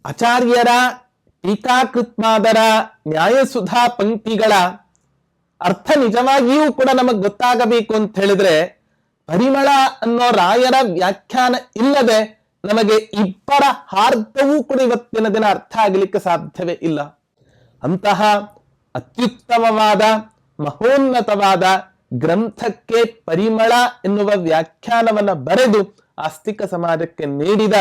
ಆಚಾರ್ಯರ ಟೀಕಾಕೃತ್ಪಾದರ ನ್ಯಾಯಸುಧಾ ಪಂಕ್ತಿಗಳ ಅರ್ಥ ನಿಜವಾಗಿಯೂ ಕೂಡ ನಮಗ್ ಗೊತ್ತಾಗಬೇಕು ಅಂತ ಹೇಳಿದ್ರೆ ಪರಿಮಳ ಅನ್ನೋ ರಾಯರ ವ್ಯಾಖ್ಯಾನ ಇಲ್ಲದೆ ನಮಗೆ ಇಬ್ಬರ ಹಾರ್ದವೂ ಕೂಡ ಇವತ್ತಿನ ದಿನ ಅರ್ಥ ಆಗಲಿಕ್ಕೆ ಸಾಧ್ಯವೇ ಇಲ್ಲ. ಅಂತಹ ಅತ್ಯುತ್ತಮವಾದ ಮಹೋನ್ನತವಾದ ಗ್ರಂಥಕ್ಕೆ ಪರಿಮಳ ಎನ್ನುವ ವ್ಯಾಖ್ಯಾನವನ್ನ ಬರೆದು ಆಸ್ತಿಕ ಸಮಾಜಕ್ಕೆ ನೀಡಿದ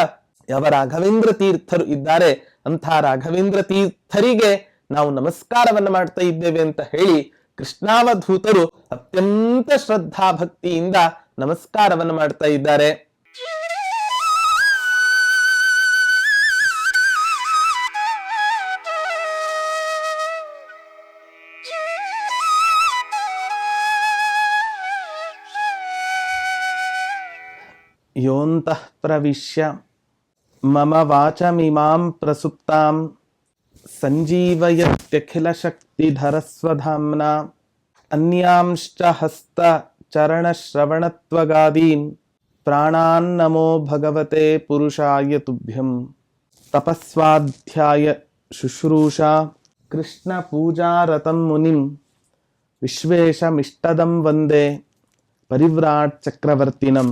ಯಾವ ರಾಘವೇಂದ್ರ ತೀರ್ಥರು ಇದ್ದಾರೆ, ಅಂತಹ ರಾಘವೇಂದ್ರ ತೀರ್ಥರಿಗೆ ನಾವು ನಮಸ್ಕಾರವನ್ನ ಮಾಡ್ತಾ ಇದ್ದೇವೆ ಅಂತ ಹೇಳಿ ಕೃಷ್ಣಾವಧೂತರು ಅತ್ಯಂತ ಶ್ರದ್ಧಾ ಭಕ್ತಿಯಿಂದ ನಮಸ್ಕಾರವನ್ನು ಮಾಡ್ತಾ ಇದ್ದಾರೆ. ಯೋಂತಃ ಪ್ರವಿಶ್ಯ ಮಮ ವಾಚಮಿಮಾಂ ಪ್ರಸುಪ್ತಾಂ ಸಂಜೀವಯತ್ಯಖಿಲ ಶಕ್ತಿಧರಸ್ವಧಾಮ್ನಾ ಅನ್ಯಾಂಶ್ಚ ಹಸ್ತ ಚರಣ ಶ್ರವಣತ್ವಗಾದೀನ್ ಪ್ರಾಣಾನ್ನಮೋ ಭಗವತೆ ಪುರುಷಾಯ ತುಭ್ಯಂ. ತಪಸ್ವಾಧ್ಯಾಯ ಶುಶ್ರೂಷಾ ಕೃಷ್ಣ ಪೂಜಾರತಂ ಮುನಿಂ ವಿಶ್ವೇಶಮಿಷ್ಟದಂ ವಂದೇ ಪರಿವ್ರಾಟ್ ಚಕ್ರವರ್ತಿನಂ.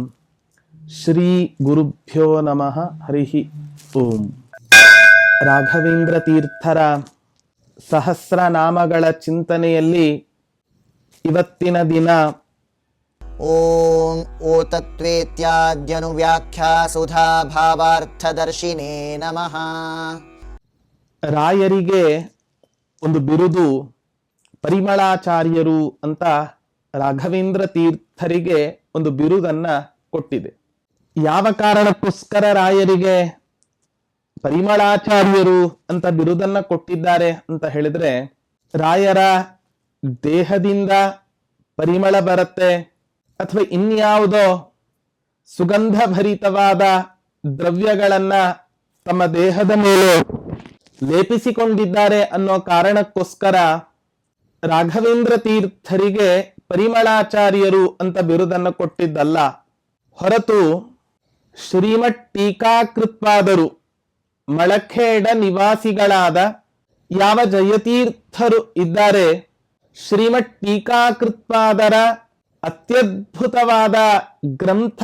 ಶ್ರೀ ಗುರುಭ್ಯೋ ನಮಃ. ಹರಿ ಓಂ. ರಾಘವೇಂದ್ರ ತೀರ್ಥರ ಸಹಸ್ರನಾಮಗಳ ಚಿಂತನೆಯಲ್ಲಿ ಇವತ್ತಿನ ದಿನ ಓಂ ಓತತ್ವೇತ್ಯಾದ್ಯನುವ್ಯಾಖ್ಯಾ ಸುಧಾ ಭಾವಾರ್ಥದರ್ಶಿನೇ ನಮಃ. ರಾಯರಿಗೆ ಒಂದು ಬಿರುದು ಪರಿಮಳಾಚಾರ್ಯರು ಅಂತ ರಾಘವೇಂದ್ರ ತೀರ್ಥರಿಗೆ ಒಂದು ಬಿರುದನ್ನ ಕೊಟ್ಟಿದೆ. ಯಾವ ಕಾರಣಕ್ಕೋಸ್ಕರ ರಾಯರಿಗೆ ಪರಿಮಳಾಚಾರ್ಯರು ಅಂತ ಬಿರುದನ್ನ ಕೊಟ್ಟಿದ್ದಾರೆ ಅಂತ ಹೇಳಿದ್ರೆ, ರಾಯರ ದೇಹದಿಂದ ಪರಿಮಳ ಬರುತ್ತೆ ಅಥವಾ ಇನ್ಯಾವುದೋ ಸುಗಂಧ ಭರಿತವಾದ ದ್ರವ್ಯಗಳನ್ನ ತಮ್ಮ ದೇಹದ ಮೇಲೆ ಲೇಪಿಸಿಕೊಂಡಿದ್ದಾರೆ ಅನ್ನೋ ಕಾರಣಕ್ಕೋಸ್ಕರ ರಾಘವೇಂದ್ರ ತೀರ್ಥರಿಗೆ ಪರಿಮಳಾಚಾರ್ಯರು ಅಂತ ಬಿರುದನ್ನು ಕೊಟ್ಟಿದ್ದಲ್ಲ. ಹೊರತು ಶ್ರೀಮಠ್ ಟೀಕಾಕೃತ್ಪಾದರು ಮಳಖೇಡ ನಿವಾಸಿಗಳಾದ ಯಾವ ಜಯತೀರ್ಥರು ಇದ್ದಾರೆ, ಶ್ರೀಮಠ್ ಟೀಕಾಕೃತ್ಪಾದರ ಅತ್ಯದ್ಭುತವಾದ ಗ್ರಂಥ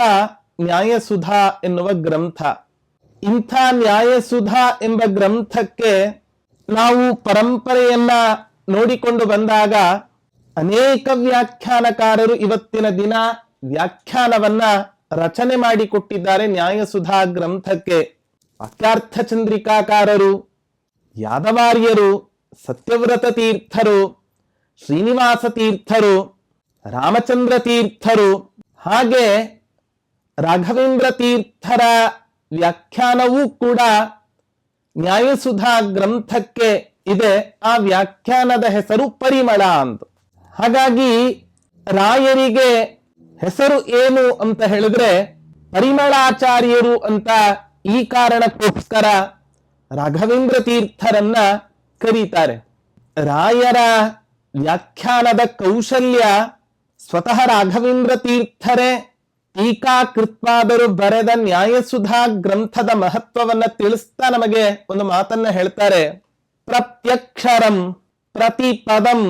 ನ್ಯಾಯಸುಧಾ ಎನ್ನುವ ಗ್ರಂಥ. ಇಂಥ ನ್ಯಾಯಸುಧಾ ಎಂಬ ಗ್ರಂಥಕ್ಕೆ ನಾವು ಪರಂಪರೆಯನ್ನ ನೋಡಿಕೊಂಡು ಬಂದಾಗ ಅನೇಕ ವ್ಯಾಖ್ಯಾನಕಾರರು ಇವತ್ತಿನ ದಿನ ವ್ಯಾಖ್ಯಾನವನ್ನ ರಚನೆ ಮಾಡಿಕೊಟ್ಟಿದ್ದಾರೆ ನ್ಯಾಯಸುಧಾ ಗ್ರಂಥಕ್ಕೆ. ವಾಕ್ಯಾರ್ಥ ಚಂದ್ರಿಕಾಕಾರರು, ಯಾದವಾರ್ಯರು, ಸತ್ಯವ್ರತ ತೀರ್ಥರು, ಶ್ರೀನಿವಾಸ ತೀರ್ಥರು, ರಾಮಚಂದ್ರ ತೀರ್ಥರು, ಹಾಗೆ ರಾಘವೇಂದ್ರ ತೀರ್ಥರ ವ್ಯಾಖ್ಯಾನವೂ ಕೂಡ ನ್ಯಾಯಸುಧಾ ಗ್ರಂಥಕ್ಕೆ ಇದೆ. ಆ ವ್ಯಾಖ್ಯಾನದ ಹೆಸರು ಪರಿಮಳ ಅಂತ. ಹಾಗಾಗಿ ರಾಯರಿಗೆ ಹೆಸರು ಏನು ಅಂತ ಹೇಳಿದ್ರೆ ಪರಿಮಳಾಚಾರ್ಯರು ಅಂತ ಈ ಕಾರಣಕ್ಕೋಸ್ಕರ ರಾಘವೇಂದ್ರ ತೀರ್ಥರನ್ನ ಕರೀತಾರೆ. ರಾಯರ ವ್ಯಾಖ್ಯಾನದ ಕೌಶಲ್ಯ ಸ್ವತಃ ರಾಘವೇಂದ್ರ ತೀರ್ಥರೇ ಟೀಕಾಕೃತ್ಪಾದರು ಬರೆದ ನ್ಯಾಯಸುಧಾ ಗ್ರಂಥದ ಮಹತ್ವವನ್ನ ತಿಳಿಸ್ತಾ ನಮಗೆ ಒಂದು ಮಾತನ್ನ ಹೇಳ್ತಾರೆ. ಪ್ರತ್ಯಕ್ಷರಂ ಪ್ರತಿಪದಂ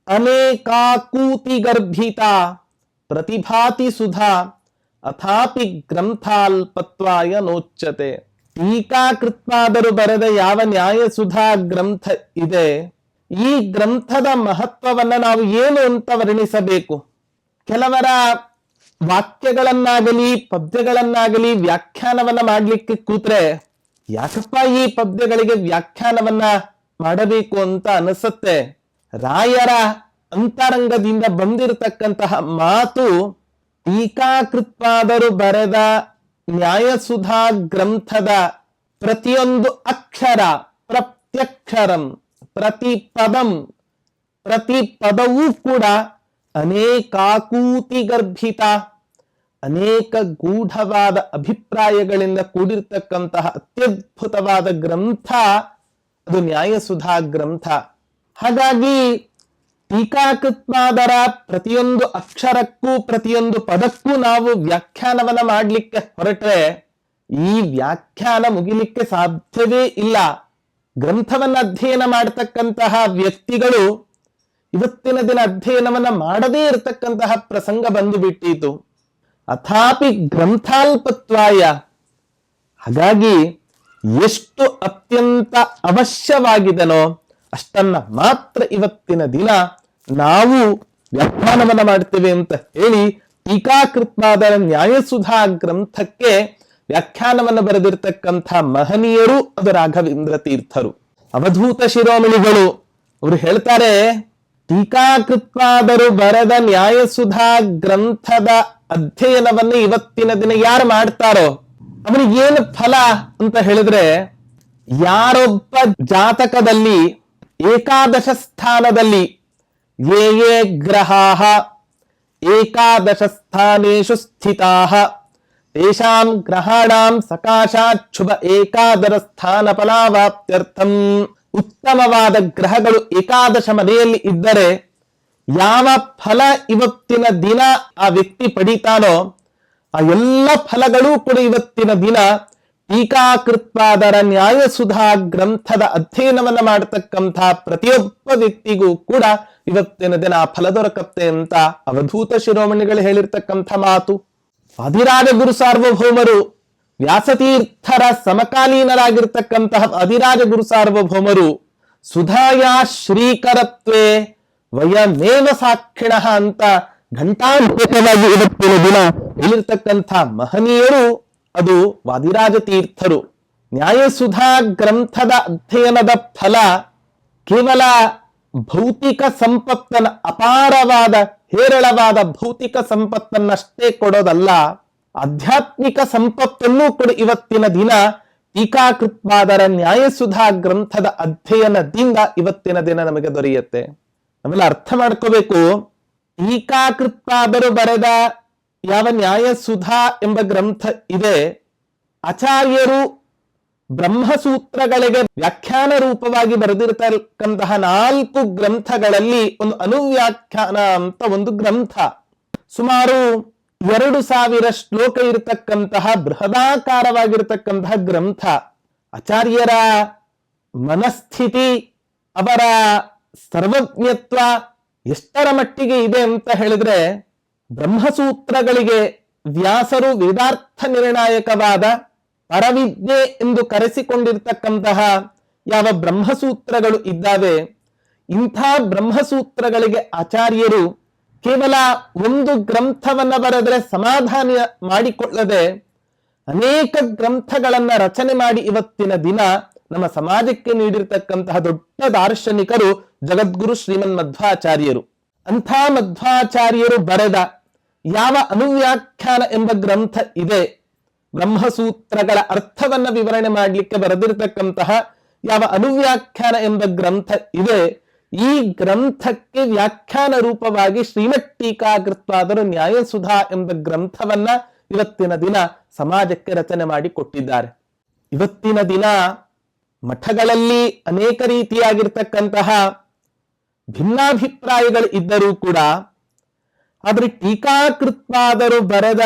ಅನೇಕಾಕೂತಿ ಗರ್ಭಿತ ಪ್ರತಿಭಾತಿ ಸುಧಾ ಅಥಾಪಿ ಗ್ರಂಥಾಲ್ಪತ್ವಾಯ ನೋಚ್ಯತೆ. ಟೀಕಾಕೃತ್ಪಾದರು ಬರೆದ ಯಾವ ನ್ಯಾಯಸುಧಾ ಗ್ರಂಥ ಇದೆ, ಈ ಗ್ರಂಥದ ಮಹತ್ವವನ್ನ ನಾವು ಏನು ಅಂತ ವರ್ಣಿಸಬೇಕು? ಕೆಲವರ ವಾಕ್ಯಗಳನ್ನಾಗಲಿ ಪದ್ಯಗಳನ್ನಾಗಲಿ ವ್ಯಾಖ್ಯಾನವನ್ನ ಮಾಡ್ಲಿಕ್ಕೆ ಕೂತ್ರೆ ಯಾಕಪ್ಪ ಈ ಪದ್ಯಗಳಿಗೆ ವ್ಯಾಖ್ಯಾನವನ್ನ ಮಾಡಬೇಕು ಅಂತ ಅನಿಸುತ್ತೆ. ರಾಯರ ಅಂತರಂಗದಿಂದ ಬಂದಿರತಕ್ಕಂತಹ ಮಾತು ಟೀಕಾಕೃತ್ಪಾದರು ಬರೆದ ನ್ಯಾಯಸುಧಾ ಗ್ರಂಥದ ಪ್ರತಿಯೊಂದು ಅಕ್ಷರ, ಪ್ರತ್ಯಕ್ಷರಂ ಪ್ರತಿಪದಂ, ಪ್ರತಿ ಪದವೂ ಕೂಡ ಅನೇಕಾಕೂತಿ ಗರ್ಭಿತ, ಅನೇಕ ಗೂಢವಾದ ಅಭಿಪ್ರಾಯಗಳಿಂದ ಕೂಡಿರ್ತಕ್ಕಂತಹ ಅತ್ಯದ್ಭುತವಾದ ಗ್ರಂಥ ಅದು ನ್ಯಾಯಸುಧಾ ಗ್ರಂಥ. ಹಾಗಾಗಿ ಟೀಕಾಕೃತ್ಪಾದರ ಪ್ರತಿಯೊಂದು ಅಕ್ಷರಕ್ಕೂ ಪ್ರತಿಯೊಂದು ಪದಕ್ಕೂ ನಾವು ವ್ಯಾಖ್ಯಾನವನ್ನ ಮಾಡಲಿಕ್ಕೆ ಹೊರಟ್ರೆ ಈ ವ್ಯಾಖ್ಯಾನ ಮುಗಿಲಿಕ್ಕೆ ಸಾಧ್ಯವೇ ಇಲ್ಲ. ಗ್ರಂಥವನ್ನ ಅಧ್ಯಯನ ಮಾಡತಕ್ಕಂತಹ ವ್ಯಕ್ತಿಗಳು ಇವತ್ತಿನ ದಿನ ಅಧ್ಯಯನವನ್ನ ಮಾಡದೇ ಇರತಕ್ಕಂತಹ ಪ್ರಸಂಗ ಬಂದು ಬಿಟ್ಟಿತು. ಅಥಾಪಿ ಗ್ರಂಥಾಲ್ಪತ್ವಾಯ, ಹಾಗಾಗಿ ಎಷ್ಟು ಅತ್ಯಂತ ಅವಶ್ಯವಾಗಿದನೋ ಅಷ್ಟನ್ನ ಮಾತ್ರ ಇವತ್ತಿನ ದಿನ ನಾವು ವ್ಯಾಖ್ಯಾನವನ್ನ ಮಾಡ್ತೇವೆ ಅಂತ ಹೇಳಿ ಟೀಕಾಕೃತ್ವಾದ ನ್ಯಾಯಸುಧಾ ಗ್ರಂಥಕ್ಕೆ ವ್ಯಾಖ್ಯಾನವನ್ನು ಬರೆದಿರ್ತಕ್ಕಂಥ ಮಹನೀಯರು ಅದು ರಾಘವೇಂದ್ರ ತೀರ್ಥರು, ಅವಧೂತ ಶಿರೋಮಣಿಗಳು. ಅವರು ಹೇಳ್ತಾರೆ, ಟೀಕಾಕೃತ್ವಾದರು ಬರೆದ ನ್ಯಾಯಸುಧಾ ಗ್ರಂಥದ ಅಧ್ಯಯನವನ್ನು ಇವತ್ತಿನ ದಿನ ಯಾರು ಮಾಡ್ತಾರೋ ಅವನಿಗೆ ಏನು ಫಲ ಅಂತ ಹೇಳಿದ್ರೆ, ಯಾರೊಬ್ಬ ಜಾತಕದಲ್ಲಿ ಏಕಾದಶ ಸ್ಥಾನದಲ್ಲಿ ಯೇ ಯೇ ಗ್ರಹಾಃ ಏಕಾದಶ ಸ್ಥಾನೇಷು ಸ್ಥಿತಾಃ ತೇಷಾಂ ಗ್ರಹಾಣಾಂ ಸಕಾಶಾತ್ ಶುಭ ಏಕಾದಶ ಸ್ಥಾನ ಫಲಾವಾಪ್ತ್ಯರ್ಥಂ, ಉತ್ತಮವಾದ ಗ್ರಹಗಳು ಏಕಾದಶ ಮನೆಯಲ್ಲಿ ಇದ್ದರೆ ಯಾವ ಫಲ ಇವತ್ತಿನ ದಿನ ಆ ವ್ಯಕ್ತಿ ಪಡಿತಾನೋ ಆ ಎಲ್ಲ ಫಲಗಳೂ ಕೂಡ ಇವತ್ತಿನ ದಿನ ಟೀಕಾಕೃತ್ವಾದರ ನ್ಯಾಯಸುಧಾ ಗ್ರಂಥದ ಅಧ್ಯಯನವನ್ನ ಮಾಡತಕ್ಕಂಥ ಪ್ರತಿಯೊಬ್ಬ ವ್ಯಕ್ತಿಗೂ ಕೂಡ ಇವತ್ತಿನ ದಿನ ಆ ಫಲ ದೊರಕತ್ತೆ ಅಂತ ಅವಧೂತ ಶಿರೋಮಣಿಗಳು ಹೇಳಿರ್ತಕ್ಕಂಥ ಮಾತು. ವಾದಿರಾಜ ಗುರು ಸಾರ್ವಭೌಮರು ವ್ಯಾಸತೀರ್ಥರ ಸಮಕಾಲೀನರಾಗಿರ್ತಕ್ಕಂತಹ ವಾದಿರಾಜ ಗುರು ಸಾರ್ವಭೌಮರು ಸುಧಾಯಾ ಶ್ರೀಕರತ್ವೇ ವಯಮೇವ ಸಾಕ್ಷಿಣಃ ಅಂತ ಘಂಟಾಂತವಾಗಿ ಇವತ್ತಿನ ದಿನ ಹೇಳಿರ್ತಕ್ಕಂಥ ಮಹನೀಯರು ಅದು ವಾದಿರಾಜ ತೀರ್ಥರು. ನ್ಯಾಯಸುಧಾ ಗ್ರಂಥದ ಅಧ್ಯಯನದ ಫಲ ಕೇವಲ ಭೌತಿಕ ಸಂಪತ್ತನ್ನ, ಅಪಾರವಾದ ಹೇರಳವಾದ ಭೌತಿಕ ಸಂಪತ್ತನ್ನಷ್ಟೇ ಕೊಡೋದಲ್ಲ, ಆಧ್ಯಾತ್ಮಿಕ ಸಂಪತ್ತನ್ನು ಕೂಡ ಇವತ್ತಿನ ದಿನ ಟೀಕಾಕೃತ್ವಾದರ ನ್ಯಾಯಸುಧಾ ಗ್ರಂಥದ ಅಧ್ಯಯನದಿಂದ ಇವತ್ತಿನ ದಿನ ನಮಗೆ ದೊರೆಯುತ್ತೆ. ನಾವೆಲ್ಲ ಅರ್ಥ ಮಾಡ್ಕೋಬೇಕು, ಟೀಕಾಕೃತ್ವಾದರು ಬರೆದ ಯಾವ ನ್ಯಾಯಸುಧಾ ಎಂಬ ಗ್ರಂಥ ಇದೆ, ಆಚಾರ್ಯರು ಬ್ರಹ್ಮಸೂತ್ರಗಳಿಗೆ ವ್ಯಾಖ್ಯಾನ ರೂಪವಾಗಿ ಬರೆದಿರತಕ್ಕಂತಹ 4 ಗ್ರಂಥಗಳಲ್ಲಿ ಒಂದು ಅನುವ್ಯಾಖ್ಯಾನ ಅಂತ ಒಂದು ಗ್ರಂಥ, ಸುಮಾರು 2000 ಶ್ಲೋಕ ಇರತಕ್ಕಂತಹ ಬೃಹದಾಕಾರವಾಗಿರತಕ್ಕಂತಹ ಗ್ರಂಥ. ಆಚಾರ್ಯರ ಮನಸ್ಥಿತಿ, ಅವರ ಸರ್ವಜ್ಞತ್ವ ಎಷ್ಟರ ಮಟ್ಟಿಗೆ ಇದೆ ಅಂತ ಹೇಳಿದ್ರೆ, ಬ್ರಹ್ಮಸೂತ್ರಗಳಿಗೆ ವ್ಯಾಸರು ವೇದಾರ್ಥ ನಿರ್ಣಾಯಕವಾದ ಪರವಿದ್ಯೆ ಎಂದು ಕರೆಸಿಕೊಂಡಿರ್ತಕ್ಕಂತಹ ಯಾವ ಬ್ರಹ್ಮಸೂತ್ರಗಳು ಇದ್ದಾವೆ, ಇಂಥ ಬ್ರಹ್ಮಸೂತ್ರಗಳಿಗೆ ಆಚಾರ್ಯರು ಕೇವಲ ಒಂದು ಗ್ರಂಥವನ್ನ ಬರೆದರೆ ಸಮಾಧಾನ ಮಾಡಿಕೊಳ್ಳದೆ ಅನೇಕ ಗ್ರಂಥಗಳನ್ನ ರಚನೆ ಮಾಡಿ ಇವತ್ತಿನ ದಿನ ನಮ್ಮ ಸಮಾಜಕ್ಕೆ ನೀಡಿರ್ತಕ್ಕಂತಹ ದೊಡ್ಡ ದಾರ್ಶನಿಕರು ಜಗದ್ಗುರು ಶ್ರೀಮನ್ ಮಧ್ವಾಚಾರ್ಯರು. ಅಂಥ ಮಧ್ವಾಚಾರ್ಯರು ಬರೆದ ಯಾವ ಅನುವ್ಯಾಖ್ಯಾನ ಎಂಬ ಗ್ರಂಥ ಇದೆ, ಬ್ರಹ್ಮಸೂತ್ರಗಳ ಅರ್ಥವನ್ನ ವಿವರಣೆ ಮಾಡಲಿಕ್ಕೆ ಬರೆದಿರತಕ್ಕಂತಹ ಯಾವ ಅನುವ್ಯಾಖ್ಯಾನ ಎಂಬ ಗ್ರಂಥ ಇದೆ, ಈ ಗ್ರಂಥಕ್ಕೆ ವ್ಯಾಖ್ಯಾನ ರೂಪವಾಗಿ ಶ್ರೀಮತ್ ಟೀಕಾಕೃತ್ವಾದರು ನ್ಯಾಯಸುಧಾ ಎಂಬ ಗ್ರಂಥವನ್ನ ಇವತ್ತಿನ ದಿನ ಸಮಾಜಕ್ಕೆ ರಚನೆ ಮಾಡಿ ಕೊಟ್ಟಿದ್ದಾರೆ. ಇವತ್ತಿನ ದಿನ ಮಠಗಳಲ್ಲಿ ಅನೇಕ ರೀತಿಯಾಗಿರ್ತಕ್ಕಂತಹ ಭಿನ್ನಾಭಿಪ್ರಾಯಗಳು ಇದ್ದರೂ ಕೂಡ, ಆದ್ರೆ ಟೀಕಾಕೃತ್ವಾದರು ಬರೆದ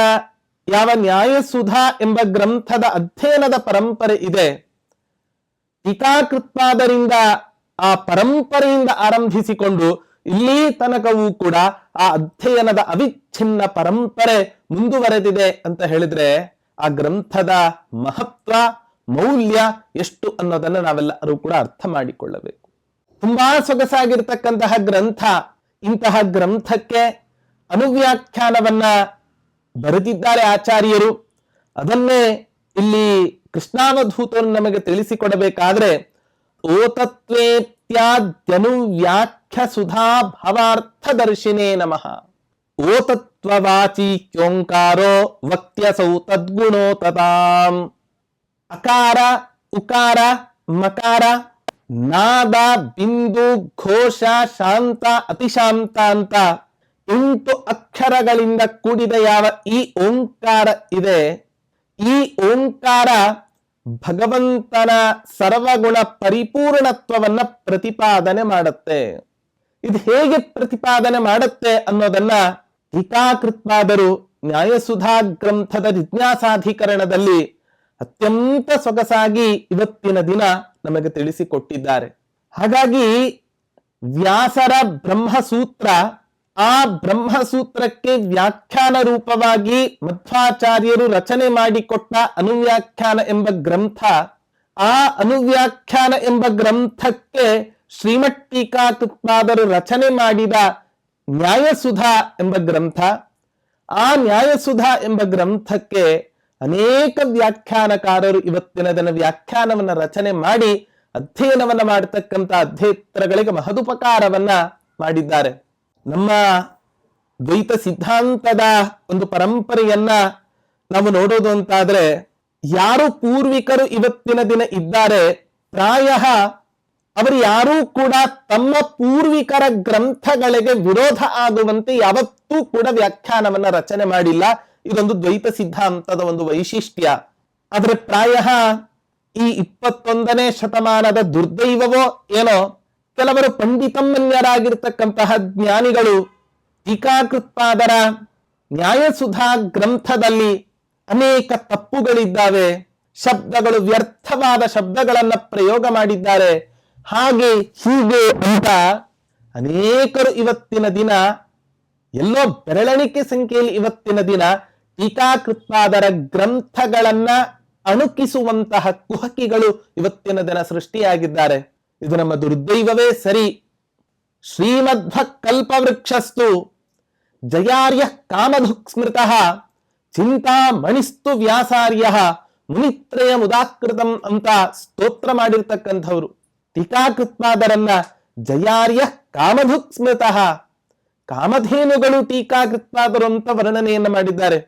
ಯಾವ ನ್ಯಾಯಸುಧಾ ಎಂಬ ಗ್ರಂಥದ ಅಧ್ಯಯನದ ಪರಂಪರೆ ಇದೆ, ಟೀಕಾಕೃತ್ವಾದರಿಂದ ಆ ಪರಂಪರೆಯಿಂದ ಆರಂಭಿಸಿಕೊಂಡು ಇಲ್ಲಿ ತನಕವೂ ಕೂಡ ಆ ಅಧ್ಯಯನದ ಅವಿಚ್ಛಿನ್ನ ಪರಂಪರೆ ಮುಂದುವರೆದಿದೆ ಅಂತ ಹೇಳಿದ್ರೆ ಆ ಗ್ರಂಥದ ಮಹತ್ವ, ಮೌಲ್ಯ ಎಷ್ಟು ಅನ್ನೋದನ್ನ ನಾವೆಲ್ಲರೂ ಕೂಡ ಅರ್ಥ ಮಾಡಿಕೊಳ್ಳಬೇಕು. ತುಂಬಾ ಸೊಗಸಾಗಿರ್ತಕ್ಕಂತಹ ಗ್ರಂಥ. ಇಂತಹ ಗ್ರಂಥಕ್ಕೆ ಅನುವ್ಯಾಖ್ಯಾನವನ್ನ ಬರೆದಿದ್ದಾರೆ ಆಚಾರ್ಯರು. ಅದನ್ನೇ ಇಲ್ಲಿ ಕೃಷ್ಣಾವಧೂತರು ನಮಗೆ ತಿಳಿಸಿಕೊಡಬೇಕಾದ್ರೆ, ಓತತ್ವೇತ್ಯಾದ್ಯನುವ್ಯಾಖ್ಯ ಸುಧಾ ಭವಾರ್ಥದರ್ಶಿನೇ ನಮಃ. ಓತತ್ವವಾಚಿ ಕ್ಯೋಂಕಾರೋ ವಕ್ತ್ಯಸೌ ತದ್ಗುಣೋ ತತಾಂ. ಅಕಾರ, ಉಕಾರ, ಮಕಾರ, ನಾದ, ಬಿಂದು, ಘೋಷ, ಶಾಂತ, ಅತಿಶಾಂತ ಅಂತ 8 ಅಕ್ಷರಗಳಿಂದ ಕೂಡಿದ ಯಾವ ಈ ಓಂಕಾರ ಇದೆ, ಈ ಓಂಕಾರ ಭಗವಂತನ ಸರ್ವಗುಣ ಪರಿಪೂರ್ಣತ್ವವನ್ನ ಪ್ರತಿಪಾದನೆ ಮಾಡುತ್ತೆ. ಇದು ಹೇಗೆ ಪ್ರತಿಪಾದನೆ ಮಾಡುತ್ತೆ ಅನ್ನೋದನ್ನ ಟೀಕಾಕೃತ್ವಾದರು ನ್ಯಾಯಸುಧಾ ಗ್ರಂಥದ ಜಿಜ್ಞಾಸಾಧಿಕರಣದಲ್ಲಿ ಅತ್ಯಂತ ಸೊಗಸಾಗಿ ಇವತ್ತಿನ ದಿನ ನಮಗೆ ತಿಳಿಸಿಕೊಟ್ಟಿದ್ದಾರೆ. ಹಾಗಾಗಿ ವ್ಯಾಸರ ಬ್ರಹ್ಮಸೂತ್ರ, ಆ ಬ್ರಹ್ಮಸೂತ್ರಕ್ಕೆ ವ್ಯಾಖ್ಯಾನ ರೂಪವಾಗಿ ಮಧ್ವಾಚಾರ್ಯರು ರಚನೆ ಮಾಡಿಕೊಟ್ಟ ಅನುವ್ಯಾಖ್ಯಾನ ಎಂಬ ಗ್ರಂಥ, ಆ ಅನುವ್ಯಾಖ್ಯಾನ ಎಂಬ ಗ್ರಂಥಕ್ಕೆ ಶ್ರೀಮತ್ ಟೀಕಾಕೃತ್ಪಾದರು ರಚನೆ ಮಾಡಿದ ನ್ಯಾಯಸುಧಾ ಎಂಬ ಗ್ರಂಥ, ಆ ನ್ಯಾಯಸುಧಾ ಎಂಬ ಗ್ರಂಥಕ್ಕೆ ಅನೇಕ ವ್ಯಾಖ್ಯಾನಕಾರರು ಇವತ್ತಿನ ದಿನ ವ್ಯಾಖ್ಯಾನವನ್ನ ರಚನೆ ಮಾಡಿ ಅಧ್ಯಯನವನ್ನ ಮಾಡತಕ್ಕಂಥ ಅಧ್ಯೇತರಗಳಿಗೆ ಮಹದುಪಕಾರವನ್ನ ಮಾಡಿದ್ದಾರೆ. ನಮ್ಮ ದ್ವೈತ ಸಿದ್ಧಾಂತದ ಒಂದು ಪರಂಪರೆಯನ್ನ ನಾವು ನೋಡೋದು ಅಂತಾದ್ರೆ, ಯಾರು ಪೂರ್ವಿಕರು ಇವತ್ತಿನ ದಿನ ಇದ್ದಾರೆ, ಪ್ರಾಯ ಅವರು ಯಾರೂ ಕೂಡ ತಮ್ಮ ಪೂರ್ವಿಕರ ಗ್ರಂಥಗಳಿಗೆ ವಿರೋಧ ಆಗುವಂತೆ ಯಾವತ್ತೂ ಕೂಡ ವ್ಯಾಖ್ಯಾನವನ್ನ ರಚನೆ ಮಾಡಿಲ್ಲ. ಇದೊಂದು ದ್ವೈತ ಸಿದ್ಧಾಂತದ ಒಂದು ವೈಶಿಷ್ಟ್ಯ. ಆದ್ರೆ ಪ್ರಾಯ ಈ 21ನೇ ಶತಮಾನದ ದುರ್ದೈವವೋ ಏನೋ, ಕೆಲವರು ಪಂಡಿತಮ್ಮನ್ಯರಾಗಿರ್ತಕ್ಕಂತಹ ಜ್ಞಾನಿಗಳು ಟೀಕಾಕೃತ್ಪಾದರ ನ್ಯಾಯಸುಧಾ ಗ್ರಂಥದಲ್ಲಿ ಅನೇಕ ತಪ್ಪುಗಳಿದ್ದಾವೆ, ಶಬ್ದಗಳು ವ್ಯರ್ಥವಾದ ಶಬ್ದಗಳನ್ನ ಪ್ರಯೋಗ ಮಾಡಿದ್ದಾರೆ, ಹಾಗೆ ಹೀಗೆ ಅಂತ ಅನೇಕರು ಇವತ್ತಿನ ದಿನ, ಎಲ್ಲೋ ಬೆರಳೆಣಿಕೆ ಸಂಖ್ಯೆಯಲ್ಲಿ ಇವತ್ತಿನ ದಿನ ಟೀಕಾಕೃತ್ಪಾದರ ಗ್ರಂಥಗಳನ್ನ ಅಣುಕಿಸುವಂತಹ ಕುಹಕಿಗಳು ಇವತ್ತಿನ ದಿನ ಸೃಷ್ಟಿಯಾಗಿದ್ದಾರೆ. ಇದು ನಮ್ಮ ದುರ್ದೈವವೇ ಸರಿ. ಶ್ರೀಮಧ್ವ ಕಲ್ಪವೃಕ್ಷಸ್ತು ಜಯಾರ್ಯ ಕಾಮಧುಕ್ ಸ್ಮೃತಃ ಚಿಂತಾಮಣಿಸ್ತು ವ್ಯಾಸಾರ್ಯ ಮುನಿತ್ರಯ ಮುದಾಕೃತಂ ಅಂತ ಸ್ತೋತ್ರ ಮಾಡಿರ್ತಕ್ಕಂಥವ್ರು. ಟೀಕಾಕೃತ್ಪಾದರನ್ನ ಜಯಾರ್ಯ ಕಾಮಧುಕ್ ಸ್ಮೃತಃ, ಕಾಮಧೇನುಗಳು ಟೀಕಾಕೃತ್ಪಾದರು ಅಂತ ವರ್ಣನೆಯನ್ನ ಮಾಡಿದ್ದಾರೆ.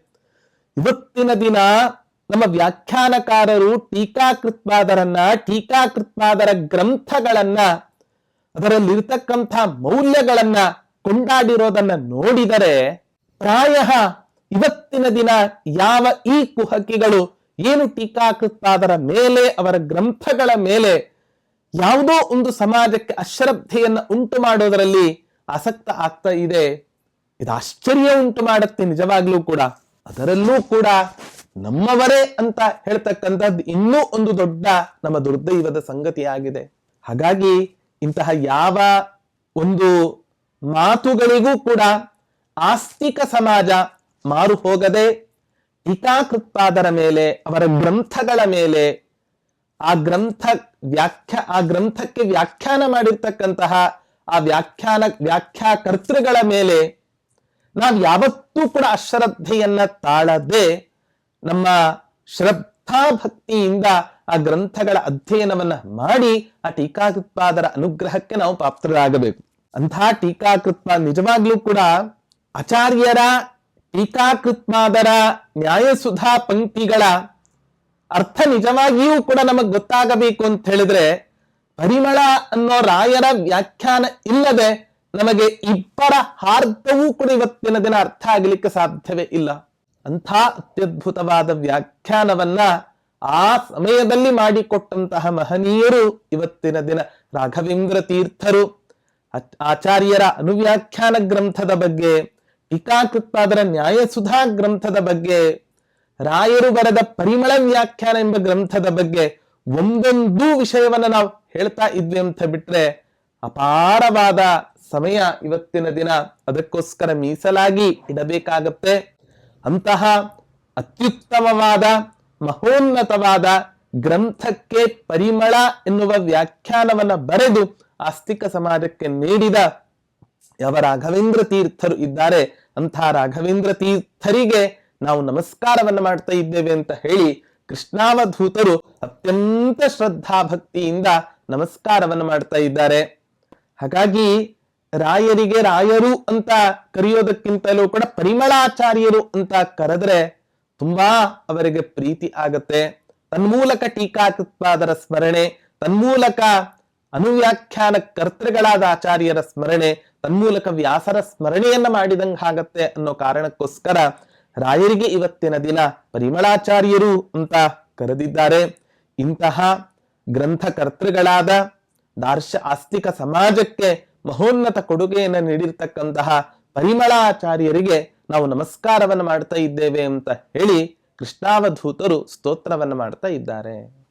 ಇವತ್ತಿನ ದಿನ ನಮ್ಮ ವ್ಯಾಖ್ಯಾನಕಾರರು ಟೀಕಾಕೃತ್ಪಾದರನ್ನ, ಟೀಕಾಕೃತ್ಪಾದರ ಗ್ರಂಥಗಳನ್ನ, ಅದರಲ್ಲಿರ್ತಕ್ಕಂಥ ಮೌಲ್ಯಗಳನ್ನ ಕೊಂಡಾಡಿರೋದನ್ನ ನೋಡಿದರೆ ಪ್ರಾಯ ಇವತ್ತಿನ ದಿನ ಯಾವ ಈ ಕುಹಕಿಗಳು ಏನು ಟೀಕಾಕೃತ್ಪಾದರ ಮೇಲೆ, ಅವರ ಗ್ರಂಥಗಳ ಮೇಲೆ ಯಾವುದೋ ಒಂದು ಸಮಾಜಕ್ಕೆ ಅಶ್ರದ್ಧೆಯನ್ನ ಉಂಟು ಮಾಡೋದರಲ್ಲಿ ಆಸಕ್ತ ಆಗ್ತಾ ಇದೆ. ಇದು ಆಶ್ಚರ್ಯ ಉಂಟು ಮಾಡುತ್ತೆ ನಿಜವಾಗ್ಲೂ ಕೂಡ. ಅದರಲ್ಲೂ ಕೂಡ ನಮ್ಮವರೇ ಅಂತ ಹೇಳ್ತಕ್ಕಂಥದ್ದು ಇನ್ನೂ ಒಂದು ದೊಡ್ಡ ನಮ್ಮ ದುರ್ದೈವದ ಸಂಗತಿಯಾಗಿದೆ. ಹಾಗಾಗಿ ಇಂತಹ ಯಾವ ಒಂದು ಮಾತುಗಳಿಗೂ ಕೂಡ ಆಸ್ತಿಕ ಸಮಾಜ ಮಾರು ಹೋಗದೆ ಟೀಕಾಕೃತ್ಪಾದರ ಮೇಲೆ, ಅವರ ಗ್ರಂಥಗಳ ಮೇಲೆ, ಆ ಗ್ರಂಥಕ್ಕೆ ವ್ಯಾಖ್ಯಾನ ಮಾಡಿರ್ತಕ್ಕಂತಹ ಆ ವ್ಯಾಖ್ಯಾಕರ್ತೃಗಳ ಮೇಲೆ ನಾವು ಯಾವತ್ತೂ ಕೂಡ ಅಶ್ರದ್ಧೆಯನ್ನ ತಾಳದೆ ನಮ್ಮ ಶ್ರದ್ಧಾ ಭಕ್ತಿಯಿಂದ ಆ ಗ್ರಂಥಗಳ ಅಧ್ಯಯನವನ್ನ ಮಾಡಿ ಆ ಟೀಕಾಕೃತ್ಪಾದರ ಅನುಗ್ರಹಕ್ಕೆ ನಾವು ಪಾತ್ರರಾಗಬೇಕು. ಅಂತಹ ಟೀಕಾಕೃತ್ಪಾದ ನಿಜವಾಗ್ಲೂ ಕೂಡ ಆಚಾರ್ಯರ ಟೀಕಾಕೃತ್ಪಾದರ ನ್ಯಾಯಸುಧಾ ಪಂಕ್ತಿಗಳ ಅರ್ಥ ನಿಜವಾಗಿಯೂ ಕೂಡ ನಮಗ್ ಗೊತ್ತಾಗಬೇಕು ಅಂತ ಹೇಳಿದ್ರೆ, ಪರಿಮಳ ಅನ್ನೋ ರಾಯರ ವ್ಯಾಖ್ಯಾನ ಇಲ್ಲದೆ ನಮಗೆ ಇಬ್ಬರ ಹಾರ್ದವೂ ಕೂಡ ಇವತ್ತಿನ ದಿನ ಅರ್ಥ ಆಗಲಿಕ್ಕೆ ಸಾಧ್ಯವೇ ಇಲ್ಲ. ಅಂಥ ಅತ್ಯದ್ಭುತವಾದ ವ್ಯಾಖ್ಯಾನವನ್ನ ಆ ಸಮಯದಲ್ಲಿ ಮಾಡಿಕೊಟ್ಟಂತಹ ಮಹನೀಯರು ಇವತ್ತಿನ ದಿನ ರಾಘವೇಂದ್ರ ತೀರ್ಥರು. ಆಚಾರ್ಯರ ಅನುವ್ಯಾಖ್ಯಾನ ಗ್ರಂಥದ ಬಗ್ಗೆ, ಟೀಕಾಕೃತ್ಪಾದರ ನ್ಯಾಯಸುಧಾ ಗ್ರಂಥದ ಬಗ್ಗೆ, ರಾಯರು ಬರೆದ ಪರಿಮಳ ವ್ಯಾಖ್ಯಾನ ಎಂಬ ಗ್ರಂಥದ ಬಗ್ಗೆ ಒಂದೊಂದು ವಿಷಯವನ್ನ ನಾವು ಹೇಳ್ತಾ ಇದ್ವಿ ಅಂತ ಬಿಟ್ರೆ ಅಪಾರವಾದ ಸಮಯ ಇವತ್ತಿನ ದಿನ ಅದಕ್ಕೋಸ್ಕರ ಮೀಸಲಾಗಿ ಇಡಬೇಕಾಗತ್ತೆ. ಅಂತಹ ಅತ್ಯುತ್ತಮವಾದ ಮಹೋನ್ನತವಾದ ಗ್ರಂಥಕ್ಕೆ ಪರಿಮಳ ಎನ್ನುವ ವ್ಯಾಖ್ಯಾನವನ್ನ ಬರೆದು ಆಸ್ತಿಕ ಸಮಾಜಕ್ಕೆ ನೀಡಿದ ಯಾವ ರಾಘವೇಂದ್ರ ತೀರ್ಥರು ಇದ್ದಾರೆ, ಅಂತಹ ರಾಘವೇಂದ್ರ ತೀರ್ಥರಿಗೆ ನಾವು ನಮಸ್ಕಾರವನ್ನ ಮಾಡ್ತಾ ಇದ್ದೇವೆ ಅಂತ ಹೇಳಿ ಕೃಷ್ಣಾವಧೂತರು ಅತ್ಯಂತ ಶ್ರದ್ಧಾ ಭಕ್ತಿಯಿಂದ ನಮಸ್ಕಾರವನ್ನ ಮಾಡ್ತಾ ಇದ್ದಾರೆ. ಹಾಗಾಗಿ ರಾಯರಿಗೆ ರಾಯರು ಅಂತ ಕರೆಯೋದಕ್ಕಿಂತಲೂ ಕೂಡ ಪರಿಮಳಾಚಾರ್ಯರು ಅಂತ ಕರೆದ್ರೆ ತುಂಬಾ ಅವರಿಗೆ ಪ್ರೀತಿ ಆಗತ್ತೆ. ತನ್ಮೂಲಕ ಟೀಕಾಕೃತ್ಪಾದರ ಸ್ಮರಣೆ, ತನ್ಮೂಲಕ ಅನುವ್ಯಾಖ್ಯಾನ ಕರ್ತೃಗಳಾದ ಆಚಾರ್ಯರ ಸ್ಮರಣೆ, ತನ್ಮೂಲಕ ವ್ಯಾಸರ ಸ್ಮರಣೆಯನ್ನ ಮಾಡಿದಂಗ ಆಗತ್ತೆ ಅನ್ನೋ ಕಾರಣಕ್ಕೋಸ್ಕರ ರಾಯರಿಗೆ ಇವತ್ತಿನ ದಿನ ಪರಿಮಳಾಚಾರ್ಯರು ಅಂತ ಕರೆದಿದ್ದಾರೆ. ಇಂತಹ ಗ್ರಂಥಕರ್ತೃಗಳಾದ ಆಸ್ತಿಕ ಸಮಾಜಕ್ಕೆ ಮಹೋನ್ನತ ಕೊಡುಗೆಯನ್ನು ನೀಡಿರ್ತಕ್ಕಂತಹ ಪರಿಮಳಾಚಾರ್ಯರಿಗೆ ನಾವು ನಮಸ್ಕಾರವನ್ನು ಮಾಡ್ತಾ ಇದ್ದೇವೆ ಅಂತ ಹೇಳಿ ಕೃಷ್ಣಾವಧೂತರು ಸ್ತೋತ್ರವನ್ನು ಮಾಡ್ತಾ ಇದ್ದಾರೆ.